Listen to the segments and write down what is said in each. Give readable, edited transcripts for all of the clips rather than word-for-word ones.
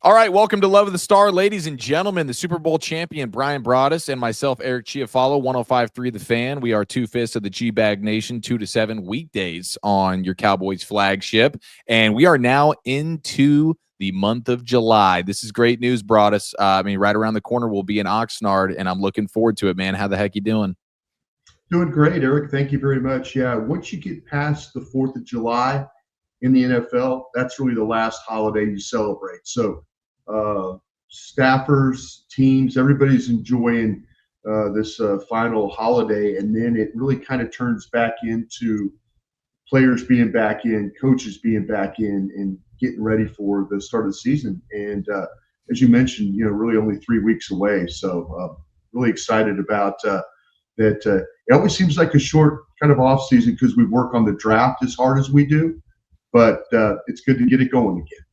All right, welcome to Love of the Star, ladies and gentlemen. The Super Bowl champion Brian Broaddus and myself, Eric Chiafalo, 105.3 The Fan. We are two fists of the G-Bag Nation, 2 to 7 weekdays on your Cowboys flagship. And we are now into the month of July. This is great news, Broaddus. Right around the corner we'll be in Oxnard, and I'm looking forward to it, man. How the heck you doing? Doing great, Eric. Thank you very much. Yeah, once you get past the 4th of July in the NFL, that's really the last holiday you celebrate. So staffers, teams, everybody's enjoying this final holiday, and then it really kind of turns back into players being back in, coaches being back in, and getting ready for the start of the season. And as you mentioned, really only 3 weeks away. So really excited about that. It always seems like a short kind of off season because we work on the draft as hard as we do, but it's good to get it going again.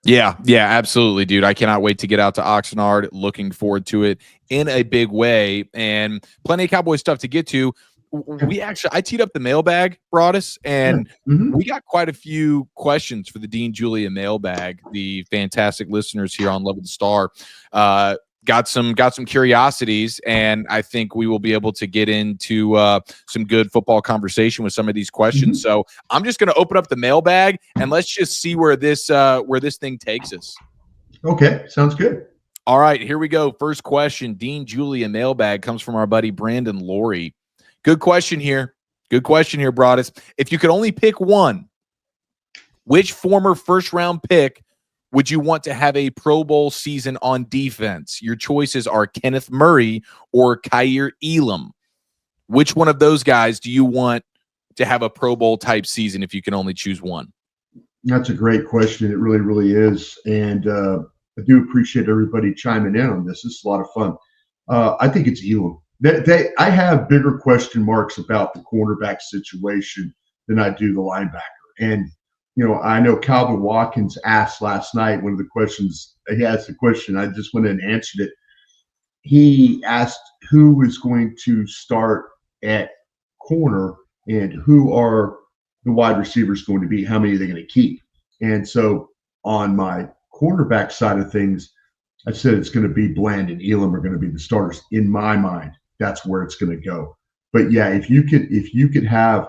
Yeah, absolutely, dude. I cannot wait to get out to Oxnard. Looking forward to it in a big way, and plenty of Cowboy stuff to get to. I teed up the mailbag, Broaddus, and we got quite a few questions for the Dean Julia mailbag. The fantastic listeners here on Love of the Star got some curiosities, and I think we will be able to get into some good football conversation with some of these questions. So I'm just going to open up the mailbag and let's just see where this thing takes us. Okay, sounds good. All right, here we go. First question, Dean Julia mailbag comes from our buddy Brandon Laurie. Good question here, Broaddus. If you could only pick one, which former first-round pick would you want to have a Pro Bowl season on defense? Your choices are Kenneth Murray or Kaiir Elam. Which one of those guys do you want to have a Pro Bowl type season if you can only choose one? That's a great question. It really, really is. And I do appreciate everybody chiming in on this. This is a lot of fun. I think it's Elam. I have bigger question marks about the cornerback situation than I do the linebacker. And I know Calvin Watkins asked last night one of the questions. He asked a question. I just went and answered it. He asked who is going to start at corner and who are the wide receivers going to be, how many are they going to keep? And so on my cornerback side of things, I said it's going to be Bland and Elam are going to be the starters. In my mind, that's where it's going to go. But yeah, if you could have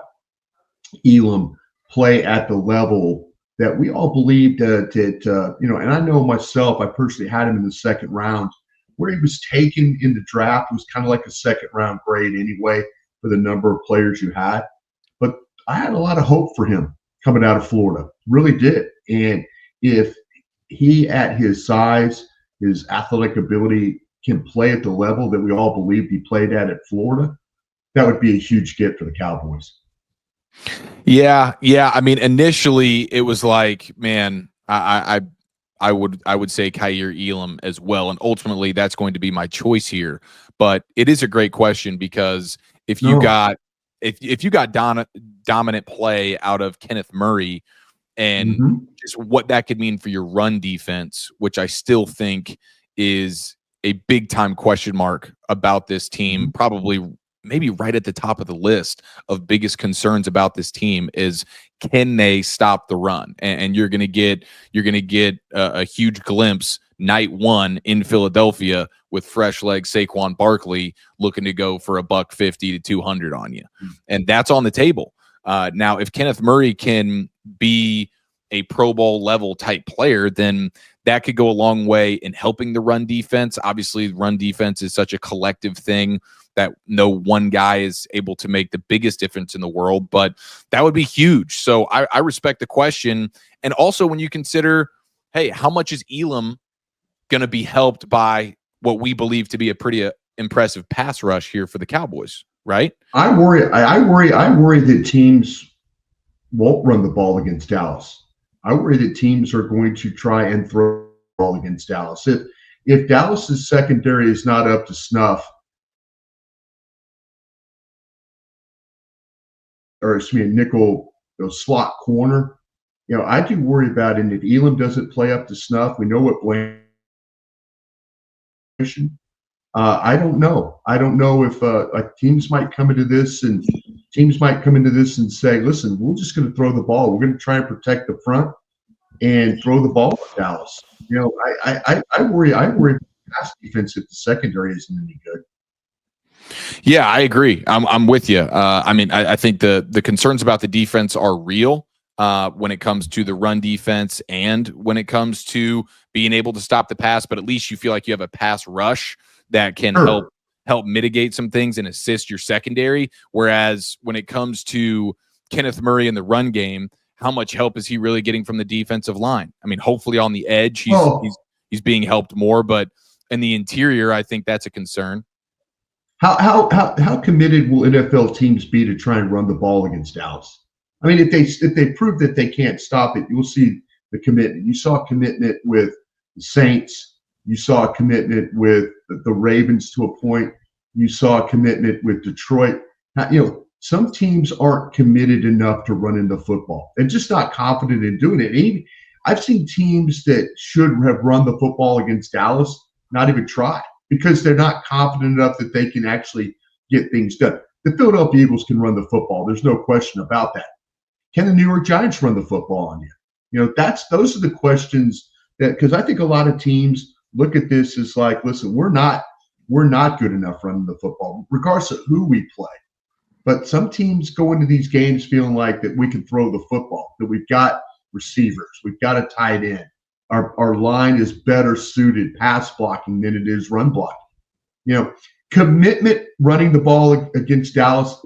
Elam play at the level that we all believed and I know myself, I personally had him in the second round. Where he was taken in the draft was kind of like a second round grade anyway for the number of players you had. But I had a lot of hope for him coming out of Florida, really did. And if he, at his size, his athletic ability, can play at the level that we all believed he played at Florida, that would be a huge get for the Cowboys. Yeah. Initially it was like, man, I would say Kaiir Elam as well, and ultimately that's going to be my choice here. But it is a great question because if you got dominant play out of Kenneth Murray and just what that could mean for your run defense, which I still think is a big time question mark about this team, probably maybe right at the top of the list of biggest concerns about this team is, can they stop the run? And you're going to get a huge glimpse night one in Philadelphia with fresh leg Saquon Barkley looking to go for $150 to 200 on you. And that's on the table. Now, if Kenneth Murray can be a Pro Bowl level type player, then that could go a long way in helping the run defense. Obviously, run defense is such a collective thing that no one guy is able to make the biggest difference in the world, but that would be huge. So I respect the question. And also when you consider, hey, how much is Elam going to be helped by what we believe to be a pretty impressive pass rush here for the Cowboys, right? I worry that teams won't run the ball against Dallas. I worry that teams are going to try and throw the ball against Dallas. If Dallas's secondary is not up to snuff, or excuse me, a nickel slot corner, I do worry about it. And if Elam doesn't play up to snuff, we know what Bland. I don't know. I don't know if teams might come into this and say, listen, we're just going to throw the ball. We're going to try and protect the front. and throw the ball with Dallas. I worry about pass defense if the secondary isn't any good. Yeah, I agree. I'm with you. I mean, I think the concerns about the defense are real when it comes to the run defense and when it comes to being able to stop the pass. But at least you feel like you have a pass rush that can help mitigate some things and assist your secondary. Whereas when it comes to Kenneth Murray in the run game, how much help is he really getting from the defensive line? I mean, hopefully on the edge he's being helped more, but in the interior, I think that's a concern. How committed will NFL teams be to try and run the ball against Dallas? I mean, if they prove that they can't stop it, you'll see the commitment. You saw commitment with the Saints. You saw a commitment with the Ravens to a point. You saw a commitment with Detroit. Some teams aren't committed enough to running the football. They're just not confident in doing it. Even, I've seen teams that should have run the football against Dallas not even try because they're not confident enough that they can actually get things done. The Philadelphia Eagles can run the football. There's no question about that. Can the New York Giants run the football on you? Those are the questions that, because I think a lot of teams look at this as like, listen, we're not good enough running the football, regardless of who we play. But some teams go into these games feeling like that we can throw the football, that we've got receivers, we've got a tight end. Our line is better suited pass blocking than it is run blocking. Commitment running the ball against Dallas,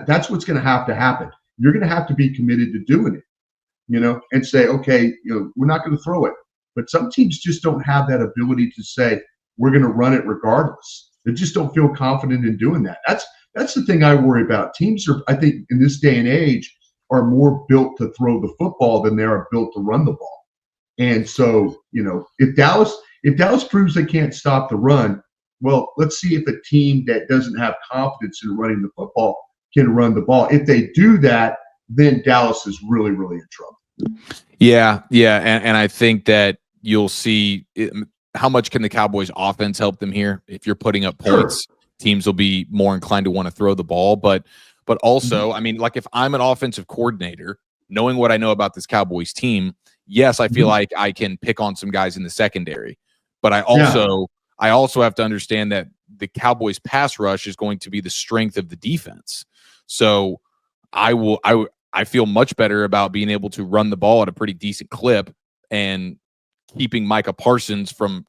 that's what's gonna have to happen. You're gonna have to be committed to doing it, and say, okay, we're not gonna throw it. But some teams just don't have that ability to say, we're gonna run it regardless. They just don't feel confident in doing that. That's the thing I worry about. Teams are, I think, in this day and age, are more built to throw the football than they are built to run the ball. And so, if Dallas proves they can't stop the run, well, let's see if a team that doesn't have confidence in running the football can run the ball. If they do that, then Dallas is really, really in trouble. Yeah, and I think that you'll see how much can the Cowboys offense help them here. If you're putting up points, teams will be more inclined to want to throw the ball. But also, I mean, like if I'm an offensive coordinator, knowing what I know about this Cowboys team, yes, I feel like I can pick on some guys in the secondary. But I also have to understand that the Cowboys pass rush is going to be the strength of the defense. So I feel much better about being able to run the ball at a pretty decent clip and keeping Micah Parsons from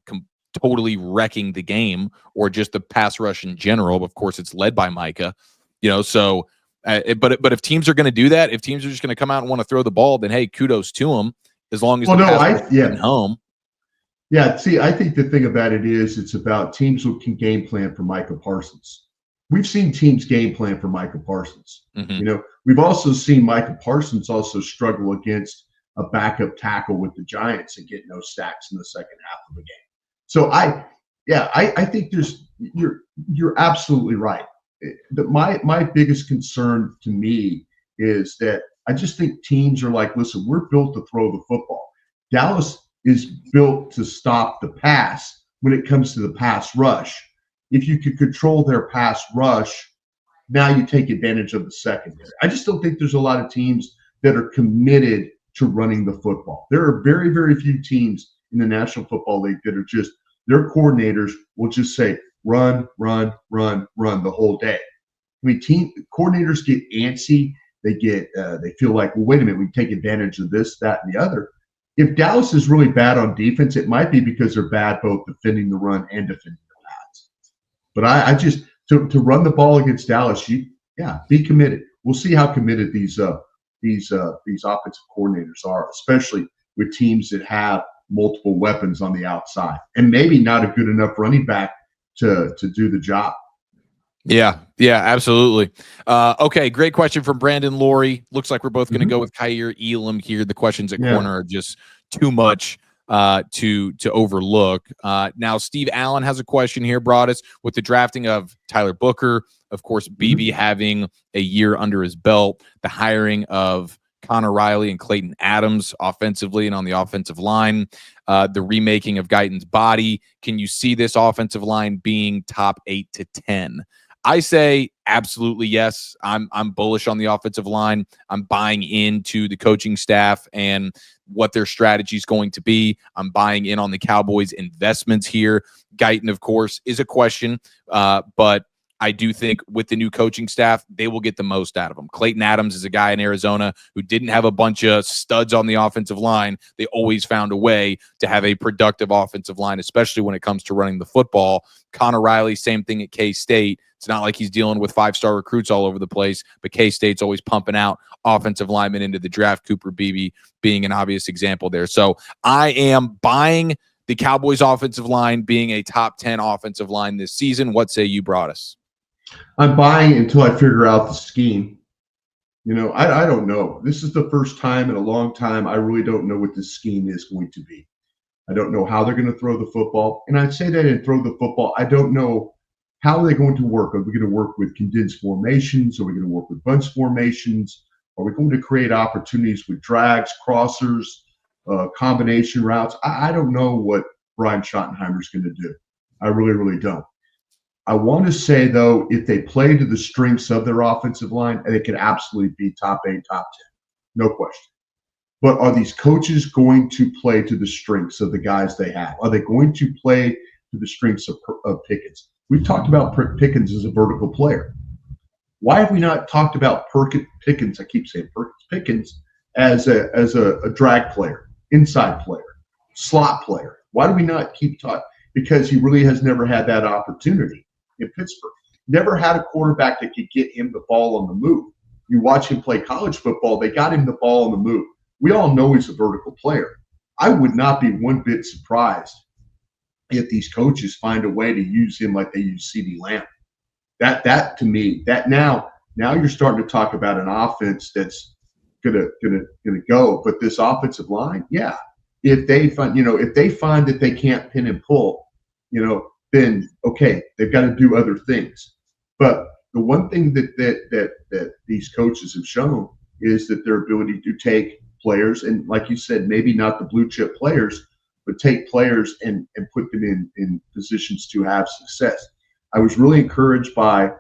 totally wrecking the game or just the pass rush in general. Of course, it's led by Micah, so but if teams are going to do that, if teams are just going to come out and want to throw the ball, then hey, kudos to them as long as home. Yeah, see, I think the thing about it is it's about teams who can game plan for Micah Parsons. We've seen teams game plan for Micah Parsons. We've also seen Micah Parsons also struggle against a backup tackle with the Giants and get no sacks in the second half of the game. So I think you're absolutely right. My biggest concern to me is that I just think teams are like, listen, we're built to throw the football. Dallas is built to stop the pass when it comes to the pass rush. If you could control their pass rush, now you take advantage of the secondary. I just don't think there's a lot of teams that are committed to running the football. There are very, very few teams in the National Football League that are just, their coordinators will just say, run, run, run, run the whole day. I mean, coordinators get antsy. They feel like, well, wait a minute, we take advantage of this, that, and the other. If Dallas is really bad on defense, it might be because they're bad both defending the run and defending the pass. But I just to run the ball against Dallas, be committed. We'll see how committed these offensive coordinators are, especially with teams that have multiple weapons on the outside and maybe not a good enough running back to do the job. Yeah, absolutely. Okay, great question from Brandon Laurie. Looks like we're both going to go with Kaiir Elam here. The questions at corner are just too much to overlook. Now, Steve Allen has a question here, brought us with the drafting of Tyler Booker, of course, BB having a year under his belt, the hiring of Connor Riley and Clayton Adams offensively and on the offensive line, the remaking of Guyton's body. Can you see this offensive line being top 8 to 10? I say absolutely yes. I'm bullish on the offensive line. I'm buying into the coaching staff and what their strategy is going to be. I'm buying in on the Cowboys' investments here. Guyton, of course, is a question, but I do think with the new coaching staff, they will get the most out of them. Clayton Adams is a guy in Arizona who didn't have a bunch of studs on the offensive line. They always found a way to have a productive offensive line, especially when it comes to running the football. Connor Riley, same thing at K-State. It's not like he's dealing with five-star recruits all over the place, but K-State's always pumping out offensive linemen into the draft, Cooper Beebe being an obvious example there. So I am buying the Cowboys offensive line being a top 10 offensive line this season. What say you, Broadus? I'm buying until I figure out the scheme. I don't know. This is the first time in a long time I really don't know what this scheme is going to be. I don't know how they're going to throw the football. And I'd say that in throw the football, I don't know how they're going to work. Are we going to work with condensed formations? Are we going to work with bunch formations? Are we going to create opportunities with drags, crossers, combination routes? I don't know what Brian Schottenheimer's going to do. I really, really don't. I want to say, though, if they play to the strengths of their offensive line, they could absolutely be top 8, top 10. No question. But are these coaches going to play to the strengths of the guys they have? Are they going to play to the strengths of Pickens? We've talked about Pickens as a vertical player. Why have we not talked about Pickens? I keep saying Pickens as a drag player, inside player, slot player. Why do we not keep talking? Because he really has never had that opportunity in Pittsburgh. Never had a quarterback that could get him the ball on the move. You watch him play college football, they got him the ball on the move. We all know he's a vertical player. I would not be one bit surprised if these coaches find a way to use him like they use CeeDee Lamb. That to me, that now you're starting to talk about an offense that's gonna go. But this offensive line, yeah, if they find that they can't pin and pull, then okay, they've got to do other things. But the one thing that these coaches have shown is that their ability to take players, and like you said, maybe not the blue chip players, but take players and put them in positions to have success. I was really encouraged by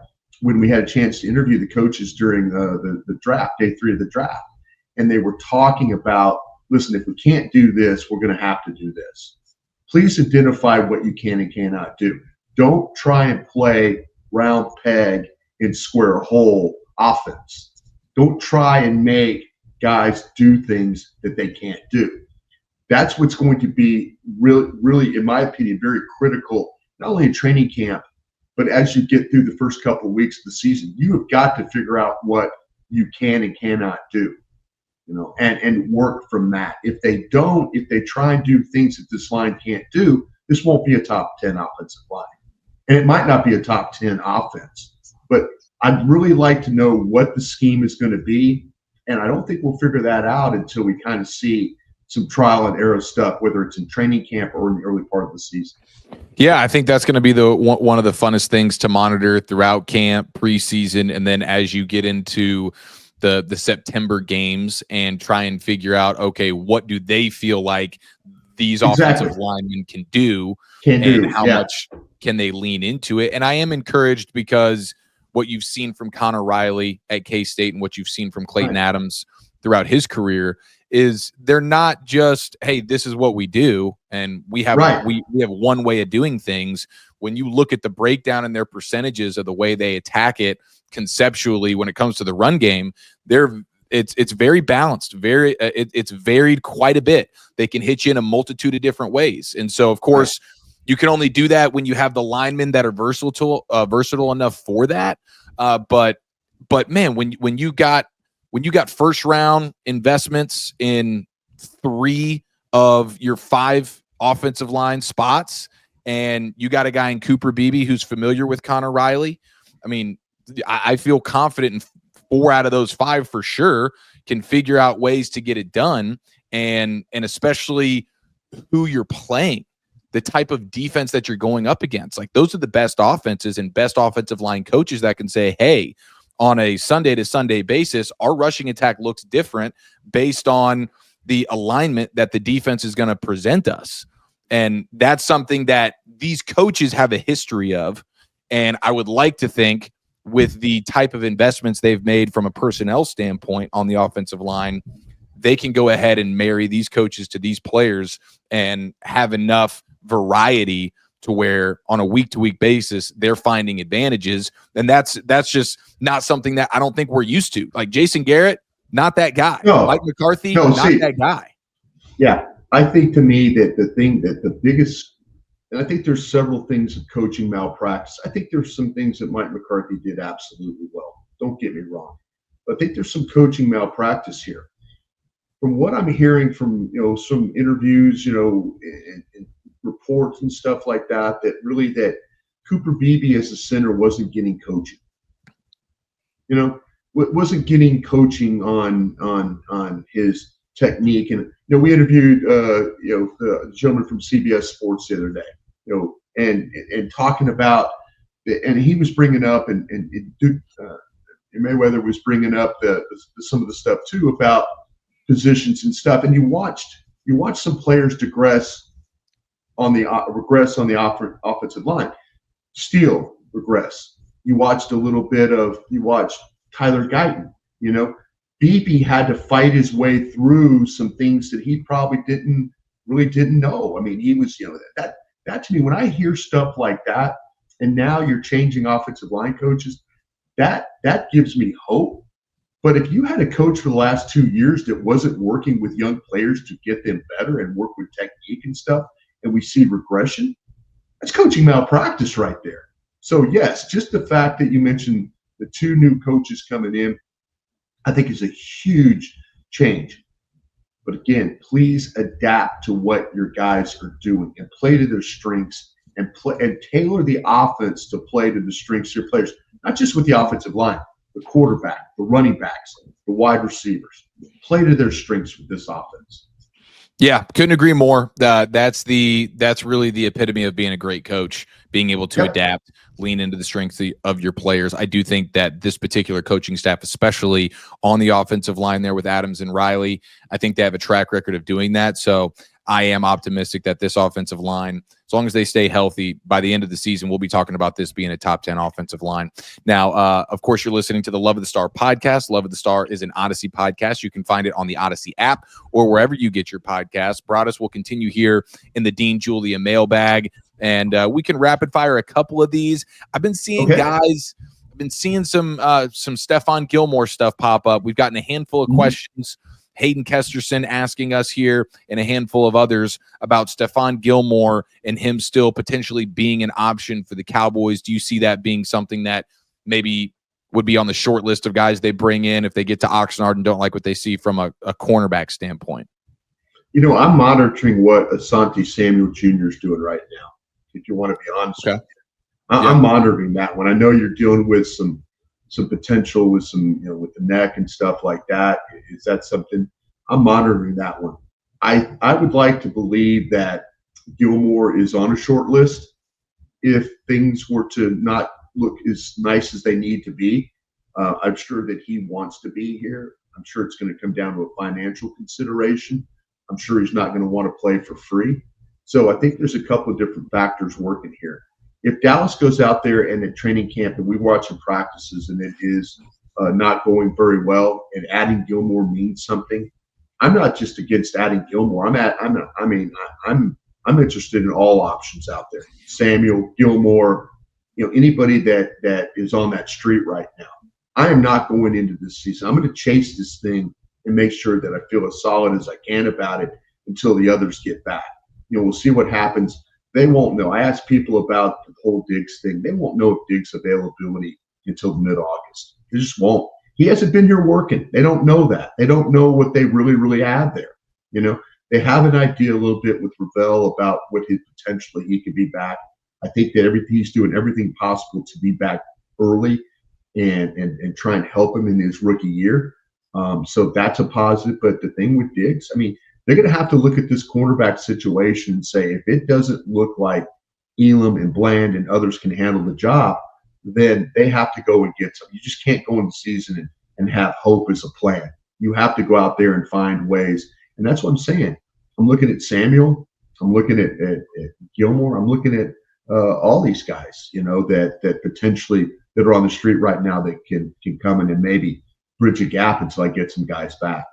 when we had a chance to interview the coaches during the draft, day 3 of the draft, and they were talking about, listen, if we can't do this, we're going to have to do this. Please identify what you can and cannot do. Don't try and play round peg and square hole offense. Don't try and make guys do things that they can't do. That's what's going to be really, in my opinion, very critical, not only in training camp, but as you get through the first couple of weeks of the season. You have got to figure out what you can and cannot do, and work from that. If they try and do things that this line can't do, this won't be a top 10 offensive line. And it might not be a top 10 offense. But I'd really like to know what the scheme is going to be. And I don't think we'll figure that out until we kind of see some trial and error stuff, whether it's in training camp or in the early part of the season. Yeah, I think that's going to be one of the funnest things to monitor throughout camp, preseason, and then as you get into the September games and try and figure out, okay, what do they feel like these offensive linemen can do, and how much can they lean into it. And I am encouraged because what you've seen from Connor Riley at K-State and what you've seen from Clayton Adams throughout his career is they're not just, hey, this is what we do, and we have we have one way of doing things. When you look at the breakdown in their percentages of the way they attack it conceptually when it comes to the run game, it's very balanced, it's varied quite a bit. They can hit you in a multitude of different ways. And so, of course, you can only do that when you have the linemen that are versatile enough for that. But man, when you got first round investments in 3 of your 5 offensive line spots, and you got a guy in Cooper Beebe who's familiar with Connor Riley, I mean, I feel confident in 4 out of those 5 for sure can figure out ways to get it done, and especially who you're playing, the type of defense that you're going up against. Like, those are the best offenses and best offensive line coaches that can say, hey, on a Sunday to Sunday basis, our rushing attack looks different based on the alignment that the defense is going to present us. And that's something that these coaches have a history of. And I would like to think with the type of investments they've made from a personnel standpoint on the offensive line, they can go ahead and marry these coaches to these players and have enough variety to where on a week-to-week basis they're finding advantages. And that's just not something that I don't think we're used to. Like Jason Garrett, not that guy. No, Mike McCarthy, no, not that guy. Yeah, I think to me that the biggest, and I think there's several things of coaching malpractice. I think there's some things that Mike McCarthy did absolutely well. Don't get me wrong. But I think there's some coaching malpractice here. From what I'm hearing from, some interviews, and reports and stuff like that, that Cooper Beebe as a center wasn't getting coaching. Wasn't getting coaching on his technique. And we interviewed the gentleman from CBS Sports the other day, and talking about, and he was bringing up, and Mayweather was bringing up some of the stuff too about positions and stuff. And you watched some players regress on the offensive line. Steele regress. You watched Tyler Guyton. Beebe had to fight his way through some things that he probably didn't know. I mean, he was, that to me, when I hear stuff like that, and now you're changing offensive line coaches, that gives me hope. But if you had a coach for the last 2 years that wasn't working with young players to get them better and work with technique and stuff, and we see regression, that's coaching malpractice right there. So yes, just the fact that you mentioned the 2 new coaches coming in, I think is a huge change. But again, please adapt to what your guys are doing and play to their strengths, and tailor the offense to play to the strengths of your players, not just with the offensive line, the quarterback, the running backs, the wide receivers. Play to their strengths with this offense. Yeah, couldn't agree more. That's really the epitome of being a great coach, being able to adapt, lean into the strengths of your players. I do think that this particular coaching staff, especially on the offensive line there with Adams and Riley, I think they have a track record of doing that. So I am optimistic that this offensive line, as long as they stay healthy, by the end of the season, we'll be talking about this being a top 10 offensive line. Now, of course, you're listening to the Love of the Star podcast. Love of the Star is an Odyssey podcast. You can find it on the Odyssey app or wherever you get your podcasts. Broadus will continue here in the Dean Julia mailbag, and we can rapid fire a couple of these. I've been seeing guys. I've been seeing some Stephon Gilmore stuff pop up. We've gotten a handful of questions. Hayden Kesterson asking us here and a handful of others about Stephon Gilmore and him still potentially being an option for the Cowboys. Do you see that being something that maybe would be on the short list of guys they bring in if they get to Oxnard and don't like what they see from a cornerback standpoint? I'm monitoring what Asante Samuel Jr. is doing right now, if you want to be honest with you. I'm monitoring that one. I know you're dealing with some potential with with the neck and stuff like that. Is that something? I'm monitoring that one. I would like to believe that Gilmore is on a short list if things were to not look as nice as they need to be. I'm sure that he wants to be here. I'm sure it's going to come down to a financial consideration. I'm sure he's not going to want to play for free. So I think there's a couple of different factors working here. If Dallas goes out there and at training camp and we watch some practices and it is not going very well, and adding Gilmore means something, I'm not just against adding Gilmore. I'm interested in all options out there. Samuel, Gilmore, anybody that is on that street right now. I am not going into this season. I'm going to chase this thing and make sure that I feel as solid as I can about it until the others get back. We'll see what happens. They won't know. I asked people about the whole Diggs thing. They won't know of Diggs' availability until mid-August. They just won't. He hasn't been here working. They don't know that. They don't know what they really have there. They have an idea a little bit with Ravel about what potentially he could be back. I think that he's doing everything possible to be back early and try and help him in his rookie year. So that's a positive. But the thing with Diggs, they're going to have to look at this cornerback situation and say, if it doesn't look like Elam and Bland and others can handle the job, then they have to go and get some. You just can't go into the season and have hope as a plan. You have to go out there and find ways. And that's what I'm saying. I'm looking at Samuel. I'm looking at Gilmore. I'm looking at all these guys, that potentially that are on the street right now that can come in and maybe bridge a gap until I get some guys back.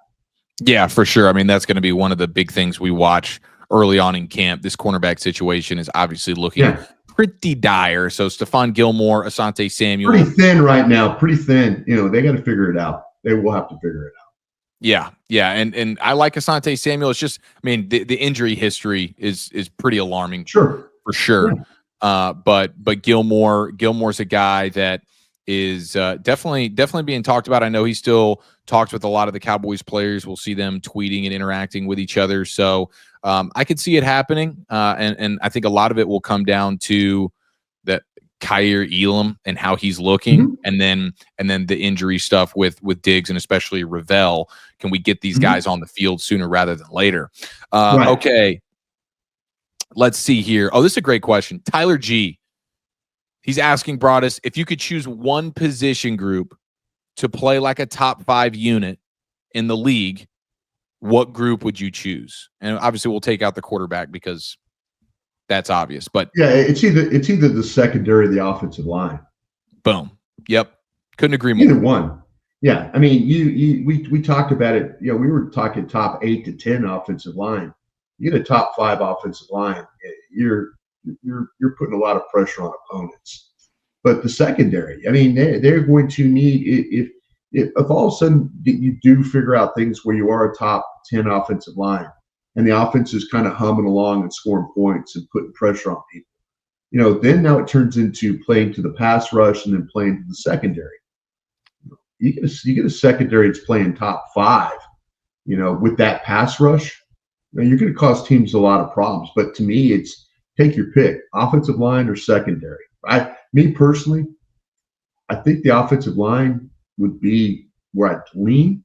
Yeah, for sure. I mean, that's going to be one of the big things we watch early on in camp. This cornerback situation is obviously looking pretty dire. So Stephon Gilmore, Asante Samuel. Pretty thin right now. Pretty thin. They got to figure it out. They will have to figure it out. Yeah. And I like Asante Samuel. It's just, I mean, the injury history is pretty alarming. Sure. For sure. Yeah. But Gilmore's a guy that is definitely being talked about. I know he still talks with a lot of the Cowboys players. We'll see them tweeting and interacting with each other. So I could see it happening. And I think a lot of it will come down to that Kaiir Elam and how he's looking, and then the injury stuff with Diggs and especially Ravel. Can we get these guys on the field sooner rather than later? Okay. Let's see here. Oh, this is a great question. Tyler G. He's asking Broadus, if you could choose one position group to play like a top 5 unit in the league, what group would you choose? And obviously we'll take out the quarterback because that's obvious. But yeah, it's either the secondary or the offensive line. Boom. Yep. Couldn't agree more. Either one. Yeah. I mean, we talked about it. We were talking top 8 to 10 offensive line. You get a top 5 offensive line, you're putting a lot of pressure on opponents. But the secondary, I mean, they're going to need if all of a sudden you do figure out things where you are a top 10 offensive line and the offense is kind of humming along and scoring points and putting pressure on people, then now it turns into playing to the pass rush and then playing to the secondary. You get a secondary that's playing top 5, with that pass rush. You're going to cause teams a lot of problems. But to me, it's take your pick, offensive line or secondary. Me personally, I think the offensive line would be where I'd lean.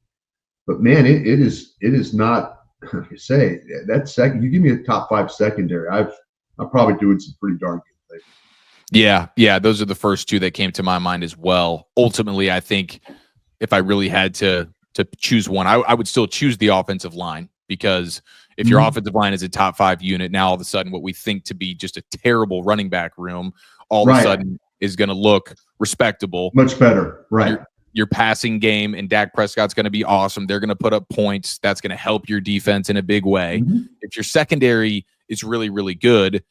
But man, it is not. Like I say, that second, you give me a top 5 secondary, I'm probably doing some pretty darn good things. Yeah, those are the first 2 that came to my mind as well. Ultimately, I think if I really had to choose one, I would still choose the offensive line, because if your offensive line is a top 5 unit, now all of a sudden what we think to be just a terrible running back room all of a sudden is going to look respectable. Much better, right? Your passing game and Dak Prescott's going to be awesome. They're going to put up points. That's going to help your defense in a big way. If your secondary is really, really good,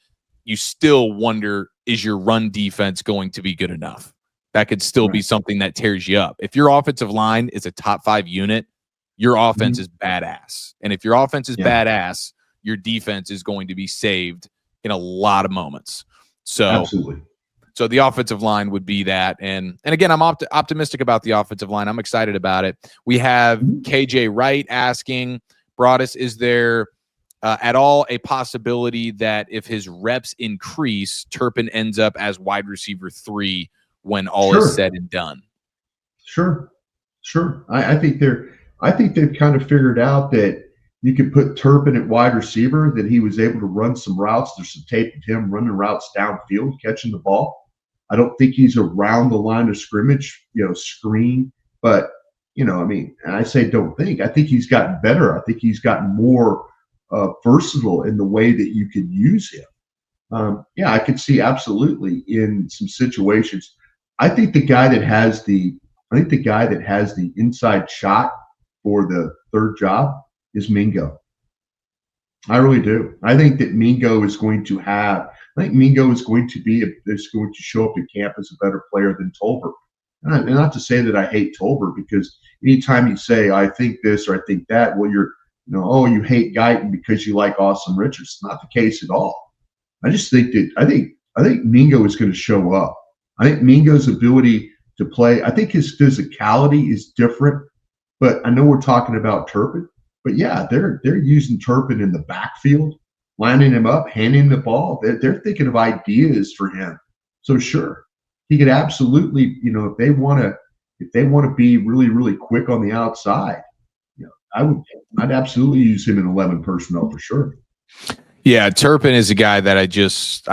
you still wonder, is your run defense going to be good enough? That could still be something that tears you up. If your offensive line is a top 5 unit, your offense is badass. And if your offense is badass, your defense is going to be saved in a lot of moments. So absolutely. So the offensive line would be that. And again, I'm optimistic about the offensive line. I'm excited about it. We have KJ Wright asking, Broadus, is there at all a possibility that if his reps increase, Turpin ends up as wide receiver 3 when all is said and done? Sure. I think they've kind of figured out that you could put Turpin at wide receiver, that he was able to run some routes. There's some tape of him running routes downfield, catching the ball. I don't think he's around the line of scrimmage, screen. But, I mean, and I say don't think. I think he's gotten better. I think he's gotten more versatile in the way that you can use him. I could see absolutely in some situations. I think the guy that has the inside shot for the third job is Mingo. I really do. I think that Mingo is going to show up at camp as a better player than Tolbert. And not to say that I hate Tolbert, because anytime you say I think this or I think that, well, you hate Guyton because you like Awesome Richards. It's not the case at all. I just think I think Mingo is going to show up. I think Mingo's ability to play, I think his physicality is different, but I know we're talking about Turpin. But yeah, they're using Turpin in the backfield, lining him up, handing the ball. They're thinking of ideas for him. So sure, he could absolutely, if they want to be really, really quick on the outside, I'd absolutely use him in 11 personnel for sure. Yeah, Turpin is a guy that I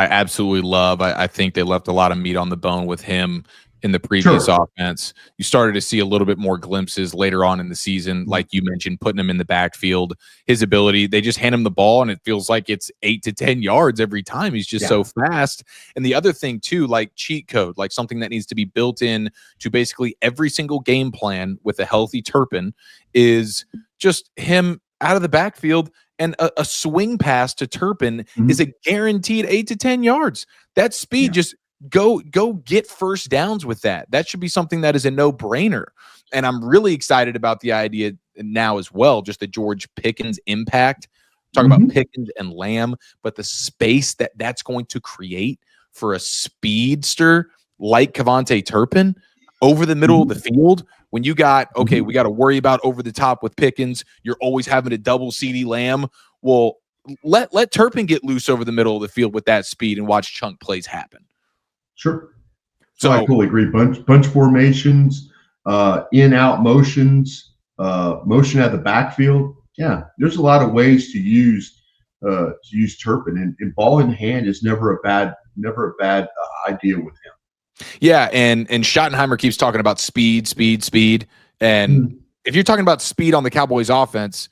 absolutely love. I think they left a lot of meat on the bone with him in the previous offense. You started to see a little bit more glimpses later on in the season, like you mentioned, putting him in the backfield. His ability, they just hand him the ball, and it feels like it's 8 to 10 yards every time. He's just so fast. And the other thing, too, like cheat code, like something that needs to be built in to basically every single game plan with a healthy Turpin, is just him out of the backfield, and a swing pass to Turpin is a guaranteed 8 to 10 yards. That speed, just go get first downs with that. That should be something that is a no-brainer. And I'm really excited about the idea now as well, just the George Pickens impact. Talking about Pickens and Lamb, but the space that that's going to create for a speedster like Kevontae Turpin over the middle of the field. When you got, okay, we got to worry about over the top with Pickens, you're always having to double CeeDee Lamb. Well, let Turpin get loose over the middle of the field with that speed and watch chunk plays happen. Sure. So I totally agree. Bunch formations, in-out motions, motion at the backfield. Yeah, there's a lot of ways to use Turpin, and ball in hand is never a bad idea with him. Yeah, and Schottenheimer keeps talking about speed. And if you're talking about speed on the Cowboys offense,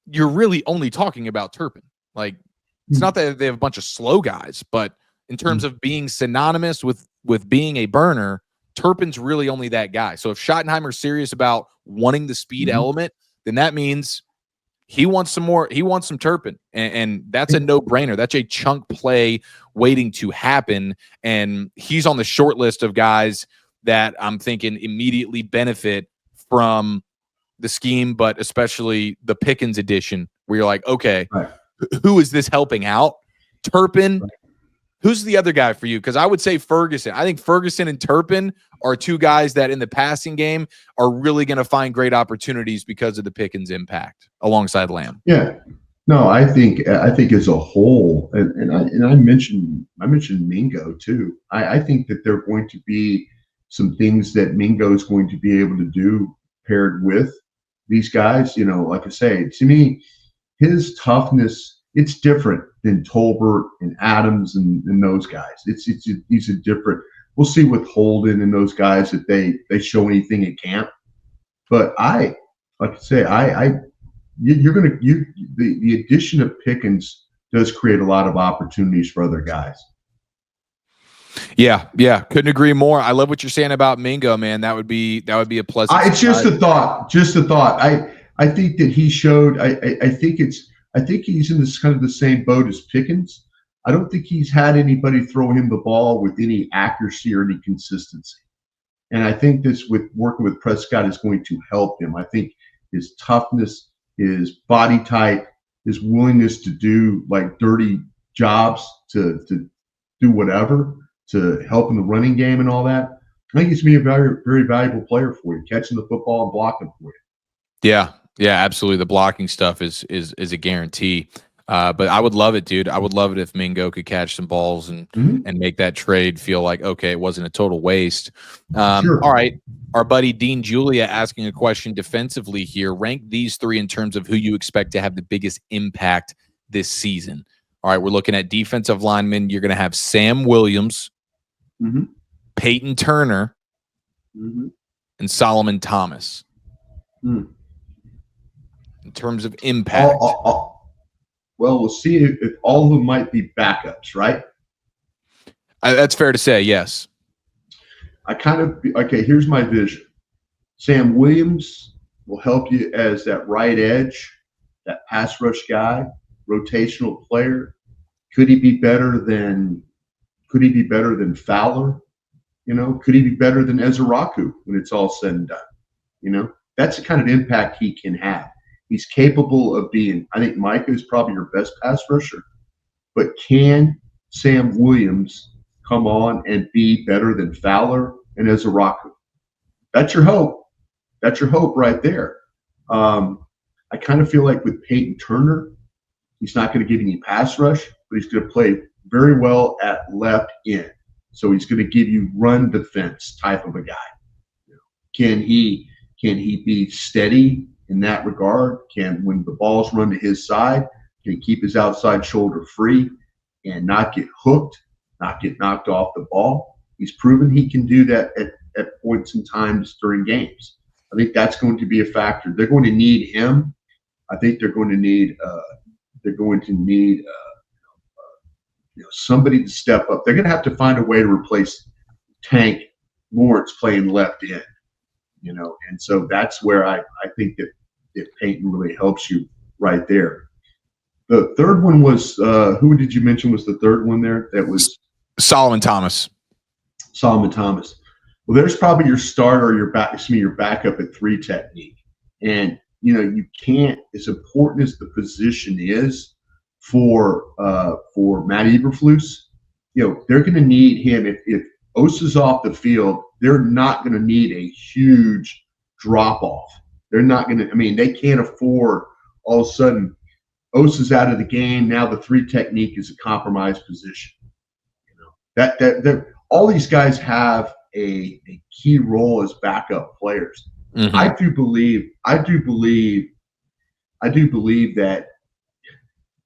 you're really only talking about Turpin. Like, it's not that they have a bunch of slow guys, but in terms of being synonymous with being a burner, Turpin's really only that guy. So if Schottenheimer's serious about wanting the speed element, then that means he wants some more. He wants some Turpin, and that's a no-brainer. That's a chunk play waiting to happen, and he's on the short list of guys that I'm thinking immediately benefit from the scheme, but especially the Pickens edition, where you're like, okay, who is this helping out? Turpin. Who's the other guy for you? Because I would say Ferguson. I think Ferguson and Turpin are two guys that in the passing game are really going to find great opportunities because of the Pickens impact alongside Lamb. Yeah. No, I think as a whole, and I mentioned Mingo too. I think that there are going to be some things that Mingo is going to be able to do paired with these guys. You know, like I say, to me, his toughness, it's different than Tolbert and Adams and those guys. He's a different. We'll see with Holden and those guys if they show anything at camp. But the addition of Pickens does create a lot of opportunities for other guys. Yeah, couldn't agree more. I love what you're saying about Mingo, man. That would be a pleasant. It's just a thought. I think that he showed. I think he's in this kind of the same boat as Pickens. I don't think he's had anybody throw him the ball with any accuracy or any consistency. And I think this, with working with Prescott, is going to help him. I think his toughness, his body type, his willingness to do like dirty jobs, to do whatever to help in the running game and all that. I think he's going to be a very, very valuable player for you, catching the football and blocking for you. Yeah, absolutely. The blocking stuff is a guarantee. But I would love it, dude. I would love it if Mingo could catch some balls and make that trade feel like, okay, it wasn't a total waste. Sure. All right. Our buddy Dean Julia asking a question defensively here. Rank these three in terms of who you expect to have the biggest impact this season. All right, we're looking at defensive linemen. You're going to have Sam Williams, Peyton Turner, and Solomon Thomas. In terms of impact. Well, we'll see if all of them might be backups, right? That's fair to say, yes. Here's my vision. Sam Williams will help you as that right edge, that pass rush guy, rotational player. Could he be better than Fowler? You know, could he be better than Ezeraku when it's all said and done? You know, that's the kind of impact he can have. He's capable of being, I think Micah is probably your best pass rusher, but can Sam Williams come on and be better than Fowler and Ezeraku? That's your hope. That's your hope right there. I kind of feel like with Peyton Turner, he's not going to give you any pass rush, but he's going to play very well at left end. So he's going to give you run defense type of a guy. Can he be steady in that regard? When the ball's run to his side, can he keep his outside shoulder free and not get hooked, not get knocked off the ball? He's proven he can do that at points in times during games. I think that's going to be a factor. They're going to need him. I think they're going to need somebody to step up. They're going to have to find a way to replace Tank Lawrence playing left end, and so that's where I think that Peyton really helps you right there. The third one was who did you mention was the third one there? That was Solomon Thomas. Solomon Thomas. Well, there's probably your starter, your backup at 3 technique, and you can't, as important as the position is for Matt Eberflus, they're going to need him. If Osa's off the field, they're not going to need a huge drop off. They're not going to. I mean, they can't afford all of a sudden Osa's out of the game. Now the 3 technique is a compromised position. That all these guys have a key role as backup players. Mm-hmm. I do believe that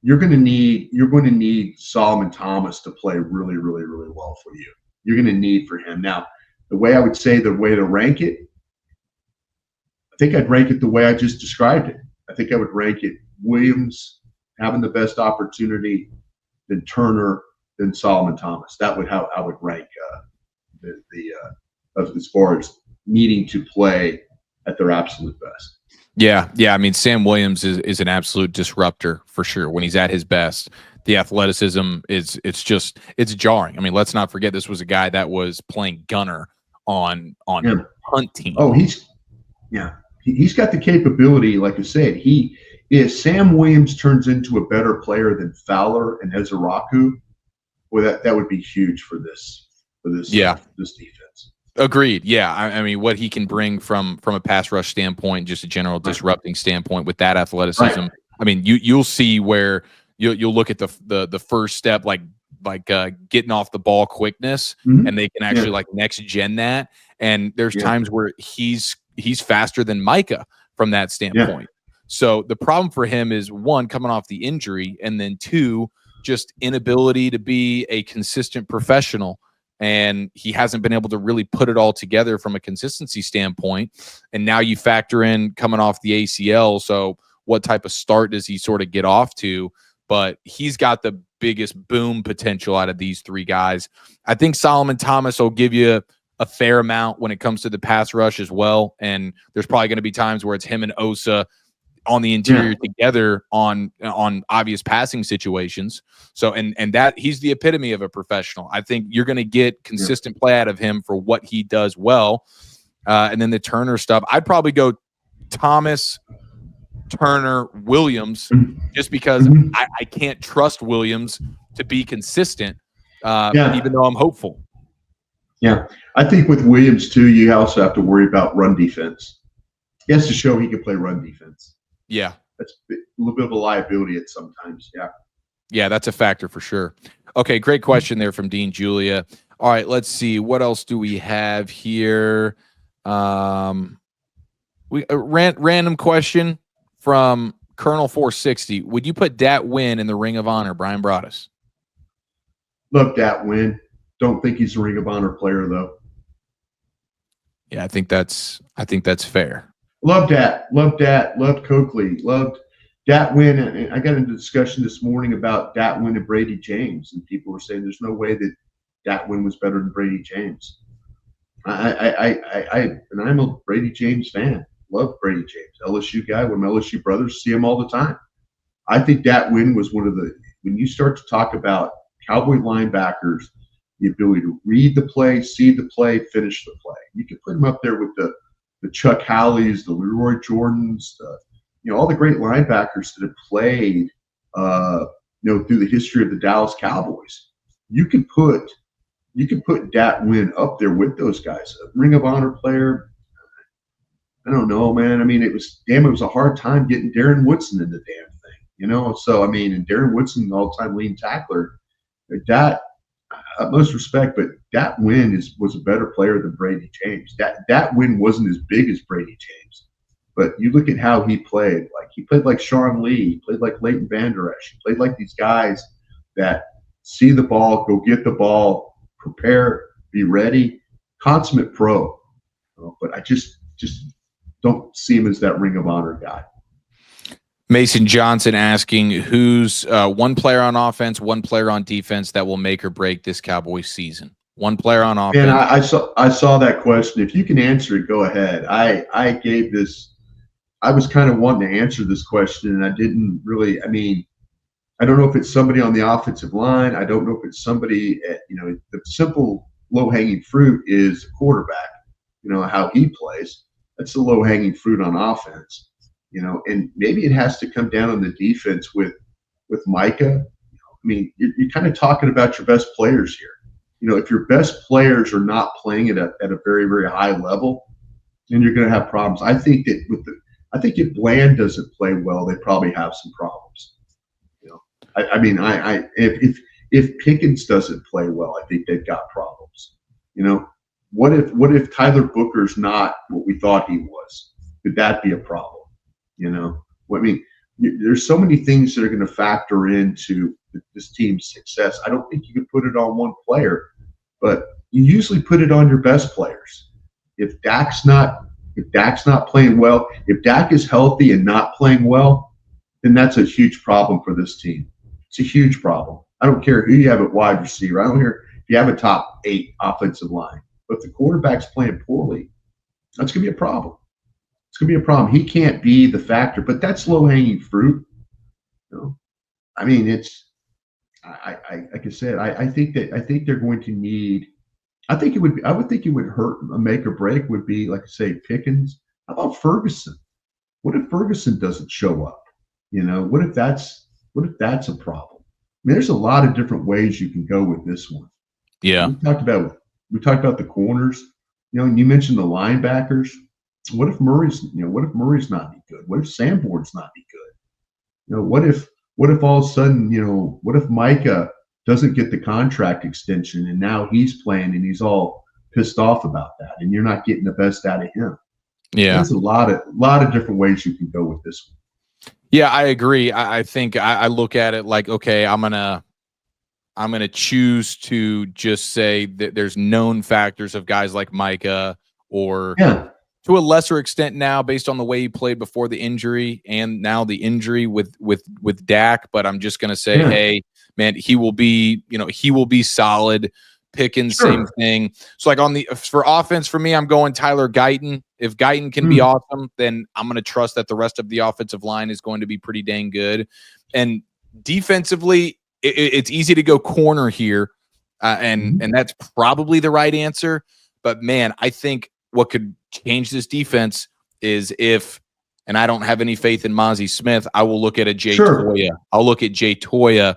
you're going to need Solomon Thomas to play really, really, really well for you. You're going to need for him. Now, the way to rank it, I think I'd rank it the way I just described it. I think I would rank it Williams having the best opportunity, then Turner, then Solomon Thomas. That would how I would rank as far as needing to play at their absolute best. Yeah. I mean, Sam Williams is an absolute disruptor for sure. When he's at his best, the athleticism it's jarring. I mean, let's not forget this was a guy that was playing gunner on punt team. Oh, he's got the capability. Like I said, if Sam Williams turns into a better player than Fowler and Ezeraku, well, that would be huge for this defense. Agreed. Yeah. I mean, what he can bring from a pass rush standpoint, just a general disrupting standpoint with that athleticism. Right. I mean, you'll see where you'll look at the first step, like getting off the ball quickness, mm-hmm. and they can actually like next gen that. And there's times where he's faster than Micah from that standpoint. Yeah. So the problem for him is 1, coming off the injury, and then 2, just inability to be a consistent professional. And he hasn't been able to really put it all together from a consistency standpoint. And now you factor in coming off the ACL. So what type of start does he sort of get off to? But he's got the biggest boom potential out of these 3 guys. I think Solomon Thomas will give you a fair amount when it comes to the pass rush as well. And there's probably going to be times where it's him and Osa on the interior together on obvious passing situations. So, and that he's the epitome of a professional. I think you're going to get consistent play out of him for what he does well. And then the Turner stuff, I'd probably go Thomas, Turner, Williams, just because I can't trust Williams to be consistent, even though I'm hopeful. Yeah. I think with Williams too, you also have to worry about run defense. He has to show he can play run defense. Yeah. That's a little bit of a liability at sometimes. Yeah. Yeah, that's a factor for sure. Okay, great question there from Dean Julia. All right, let's see. What else do we have here? Random question from Colonel 460. Would you put Dat Win in the Ring of Honor, Brian Broaddus? Love Dat Win. Don't think he's a Ring of Honor player, though. Yeah, I think that's fair. Loved Dat. Loved Coakley. Loved Dat Win. And I got into a discussion this morning about Dat Win and Brady James, and people were saying there's no way that Dat Win was better than Brady James. And I'm a Brady James fan. Love Brady James, LSU guy. One of my LSU brothers, see him all the time. I think Dat Win was one of the, when you start to talk about Cowboy linebackers, the ability to read the play, see the play, finish the play. You can put him up there with the Chuck Howleys, the Leroy Jordans, all the great linebackers that have played, through the history of the Dallas Cowboys. You could put Dat Win up there with those guys. A Ring of Honor player, I don't know, man. I mean, it was a hard time getting Darren Woodson in the damn thing, So, I mean, and Darren Woodson, the all-time leading tackler, utmost respect, but Dat Win was a better player than Brady James. Dat Win wasn't as big as Brady James, but you look at how he played. Like, he played like Sean Lee, he played like Leighton Vander Esch, he played like these guys that see the ball, go get the ball, prepare, be ready, consummate pro, but I just don't see him as that Ring of Honor guy. Mason Johnson asking who's one player on offense, one player on defense that will make or break this Cowboys season. One player on offense. And I saw that question. If you can answer it, go ahead. I gave this. I was kind of wanting to answer this question, and I didn't really. I mean, I don't know if it's somebody on the offensive line. I don't know if it's somebody at, the simple low-hanging fruit is quarterback. How he plays. That's the low-hanging fruit on offense. And maybe it has to come down on the defense with Micah. I mean, you're kind of talking about your best players here. If your best players are not playing at a very, very high level, then you're going to have problems. I think that if Bland doesn't play well, they probably have some problems. If Pickens doesn't play well, I think they've got problems. What if Tyler Booker's not what we thought he was? Could that be a problem? There's so many things that are going to factor into this team's success. I don't think you can put it on one player, but you usually put it on your best players. If Dak's not playing well, if Dak is healthy and not playing well, then that's a huge problem for this team. It's a huge problem. I don't care who you have at wide receiver. I don't care if you have a top 8 offensive line. But if the quarterback's playing poorly, that's going to be a problem. It's going to be a problem. He can't be the factor, but that's low-hanging fruit. I mean, it's like I said, I think they're going to need. I would think it would hurt a make or break would be, like I say, Pickens. How about Ferguson? What if Ferguson doesn't show up? What if that's a problem? I mean, there's a lot of different ways you can go with this one. Yeah, we talked about the corners. And you mentioned the linebackers. What if Murray's not any good? What if Sanborn's not any good? What if all of a sudden, what if Micah doesn't get the contract extension and now he's playing and he's all pissed off about that and you're not getting the best out of him? Yeah. There's a lot of different ways you can go with this one. Yeah, I agree. I think I look at it like, okay, I'm gonna choose to just say that there's known factors of guys like Micah or to a lesser extent now based on the way he played before the injury and now the injury with Dak. But I'm just going to say, hey, man, he will be solid. Pickens, same thing. So like for offense, for me, I'm going Tyler Guyton. If Guyton can be awesome, then I'm going to trust that the rest of the offensive line is going to be pretty dang good. And defensively, it's easy to go corner here. And that's probably the right answer. But man, I think what could change this defense is and I don't have any faith in Mozzie Smith, I will look at a Jay Toya. I'll look at Jay Toya,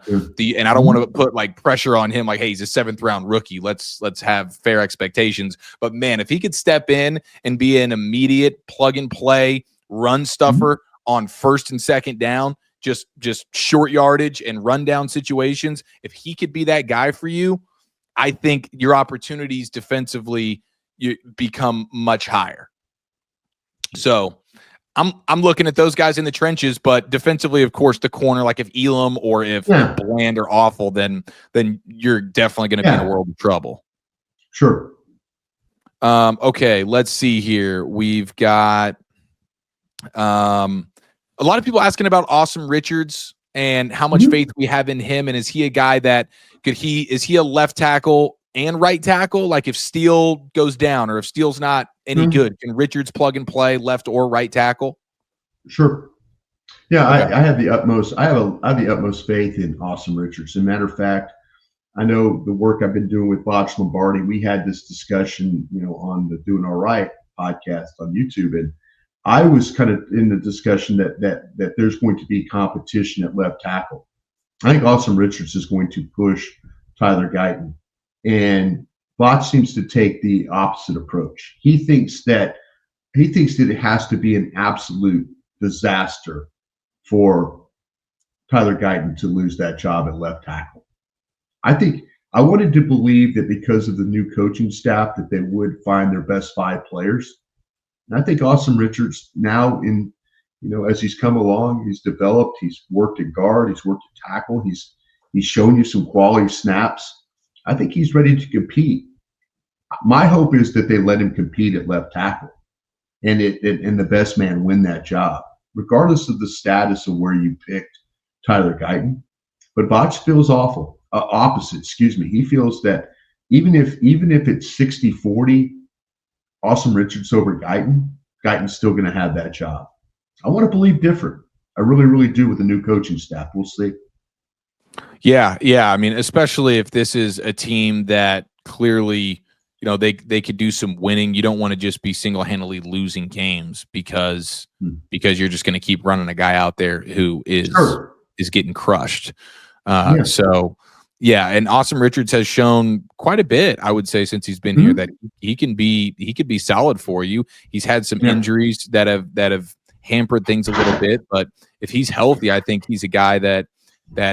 and I don't want to put like pressure on him, like, hey, he's a 7th round rookie. Let's have fair expectations. But man, if he could step in and be an immediate plug and play run stuffer on 1st and 2nd down, just short yardage and run down situations, if he could be that guy for you, I think your opportunities defensively become much higher. So I'm looking at those guys in the trenches, but defensively, of course, the corner, like if Elam or if Bland are awful, then you're definitely going to be in a world of trouble. Sure. Okay, let's see here. We've got a lot of people asking about Awesome Richards and how much faith we have in him, and is he a guy that is he a left tackle and right tackle? Like if Steele goes down or if Steele's not any good, can Richards plug and play left or right tackle? Sure. Yeah, okay. I have the utmost faith in Awesome Richards. As a matter of fact, I know the work I've been doing with Botch Lombardi. We had this discussion, on the Doing All Right podcast on YouTube, and I was kind of in the discussion that there's going to be competition at left tackle. I think Awesome Richards is going to push Tyler Guyton. And Botch seems to take the opposite approach. He thinks that it has to be an absolute disaster for Tyler Guyton to lose that job at left tackle. I wanted to believe that because of the new coaching staff that they would find their best 5 players. And I think Awesome Richards now as he's come along, he's developed, he's worked at guard, he's worked at tackle, he's shown you some quality snaps. I think he's ready to compete. my hope is that they let him compete at left tackle, and and the best man win that job, regardless of the status of where you picked Tyler Guyton. But Botch feels awful. Opposite, excuse me. He feels that even if it's 60-40, Awesome Richards over Guyton, Guyton's still going to have that job. I want to believe different. I really, really do with the new coaching staff. We'll see. Yeah. I mean, especially if this is a team that clearly, they could do some winning. You don't want to just be single-handedly losing games because you're just going to keep running a guy out there who is getting crushed. So, yeah, and Awesome Richards has shown quite a bit, I would say, since he's been here, that he could be solid for you. He's had some injuries that have hampered things a little bit, but if he's healthy, I think he's a guy that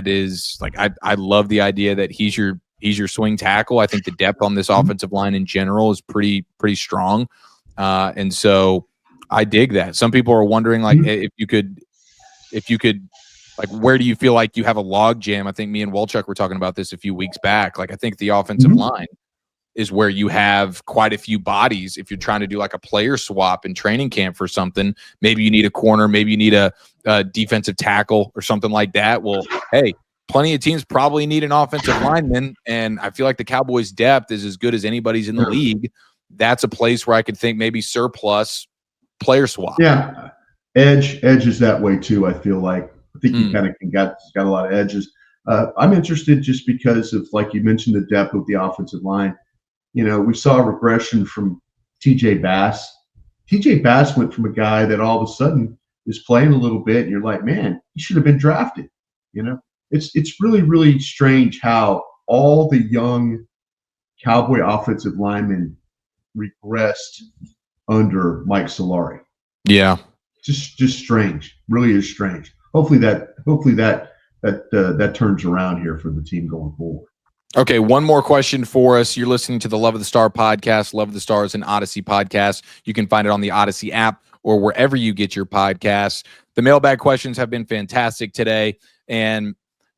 is like, I love the idea that he's your swing tackle. I think the depth on this offensive line in general is pretty strong, and so I dig that. Some people are wondering, like, if you could, like, where do you feel like you have a log jam? I think me and Wolchuk were talking about this a few weeks back. Like, I think the offensive line is where you have quite a few bodies. If you're trying to do like a player swap in training camp for something, maybe you need a corner, maybe you need a defensive tackle or something like that. Well, hey, plenty of teams probably need an offensive lineman, and I feel like the Cowboys' depth is as good as anybody's in the league. That's a place where I could think maybe surplus player swap. Yeah, edge is that way too. I feel like I think he kind of got a lot of edges. I'm interested just because of, like you mentioned, the depth of the offensive line. We saw a regression from TJ Bass. TJ Bass went from a guy that all of a sudden is playing a little bit, and you're like, man, he should have been drafted. It's really, really strange how all the young Cowboy offensive linemen regressed under Mike Solari. Yeah, just strange. Really is strange. Hopefully that turns around here for the team going forward. Okay, one more question for us. You're listening to the Love of the Star podcast. Love of the Star is an Odyssey podcast. You can find it on the Odyssey app or wherever you get your podcasts. The mailbag questions have been fantastic today, and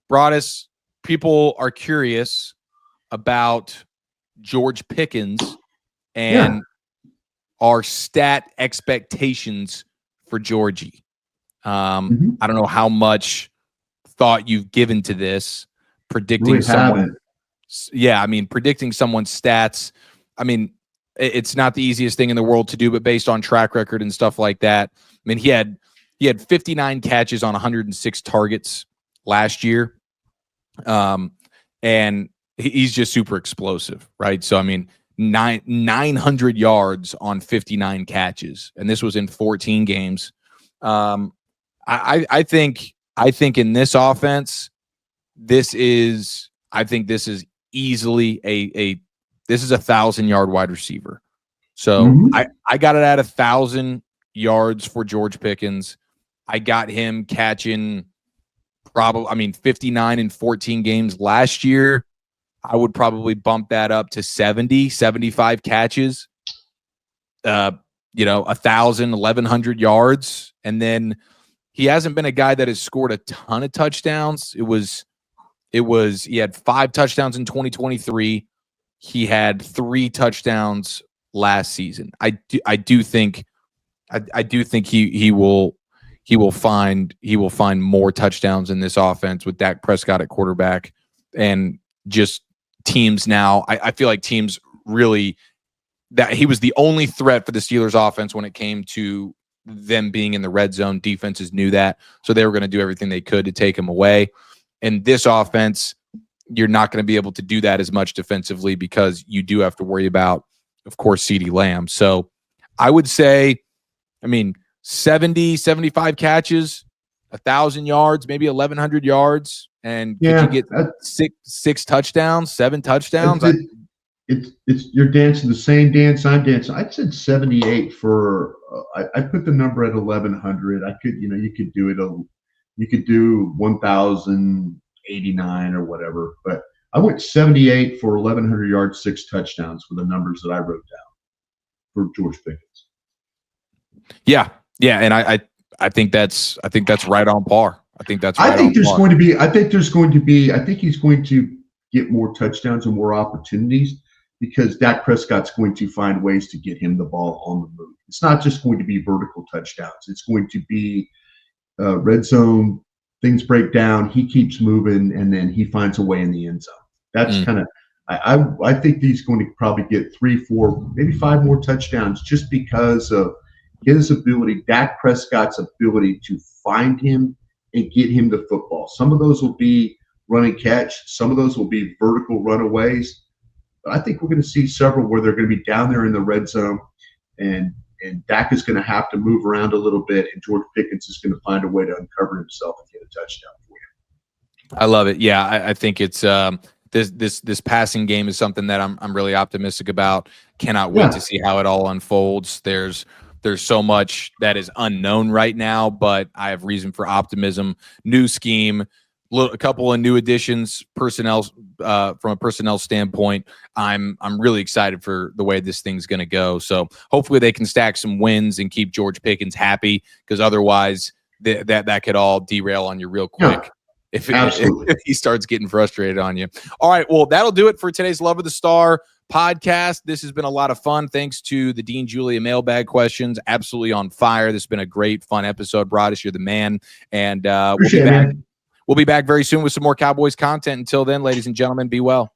Broadus, people are curious about George Pickens and our stat expectations for Georgie. I don't know how much thought you've given to this, predicting someone. Yeah, I mean, predicting someone's stats. I mean, it's not the easiest thing in the world to do, but based on track record and stuff like that, I mean, he had 59 catches on 106 targets last year, and he's just super explosive, right? So I mean, 900 yards on 59 catches, and this was in 14 games. I think in this offense, this is easily this is 1,000-yard wide receiver. So I got it at 1,000 yards for George Pickens. I got him catching 59 in 14 games last year. I would probably bump that up to 75 catches, 1,000, 1,100 yards. And then he hasn't been a guy that has scored a ton of touchdowns. He had 5 touchdowns in 2023. He had 3 touchdowns last season. I do think he will find more touchdowns in this offense with Dak Prescott at quarterback, and just teams now. I feel like teams really, that he was the only threat for the Steelers offense when it came to them being in the red zone. Defenses knew that, so they were going to do everything they could to take him away. And this offense, you're not going to be able to do that as much defensively because you do have to worry about, of course, CeeDee Lamb. So I would say, 70, 75 catches, 1,000 yards, maybe 1,100 yards, and could you get six touchdowns, 7 touchdowns? It's you're dancing the same dance I'm dancing. I said 78 for. I put the number at 1,100. I could, you could do it. You could do 1,089 or whatever, but I went 78 for 1,100 yards, 6 touchdowns for the numbers that I wrote down for George Pickens. Yeah, and I think that's right on par. I think he's going to get more touchdowns and more opportunities because Dak Prescott's going to find ways to get him the ball on the move. It's not just going to be vertical touchdowns. It's going to be red zone, things break down, he keeps moving, and then he finds a way in the end zone. That's kind of I think he's going to probably get 3, 4, maybe 5 more touchdowns just because of his ability, Dak Prescott's ability to find him and get him the football. Some of those will be run and catch. Some of those will be vertical runaways. But I think we're going to see several where they're going to be down there in the red zone, and Dak is going to have to move around a little bit, and George Pickens is going to find a way to uncover himself and get a touchdown for you. I love it. Yeah, I think it's this passing game is something that I'm really optimistic about. Cannot wait to see how it all unfolds. There's so much that is unknown right now, but I have reason for optimism. New scheme, a couple of new additions, personnel from a personnel standpoint. I'm really excited for the way this thing's going to go. So hopefully they can stack some wins and keep George Pickens happy, because otherwise that could all derail on you real quick. Yeah. If he starts getting frustrated on you. All right, well, that'll do it for today's Love of the Star podcast. This has been a lot of fun. Thanks to the Dean Julia mailbag questions. Absolutely on fire. This has been a great, fun episode. Broadus, you're the man. And we'll be back. We'll be back very soon with some more Cowboys content. Until then, ladies and gentlemen, be well.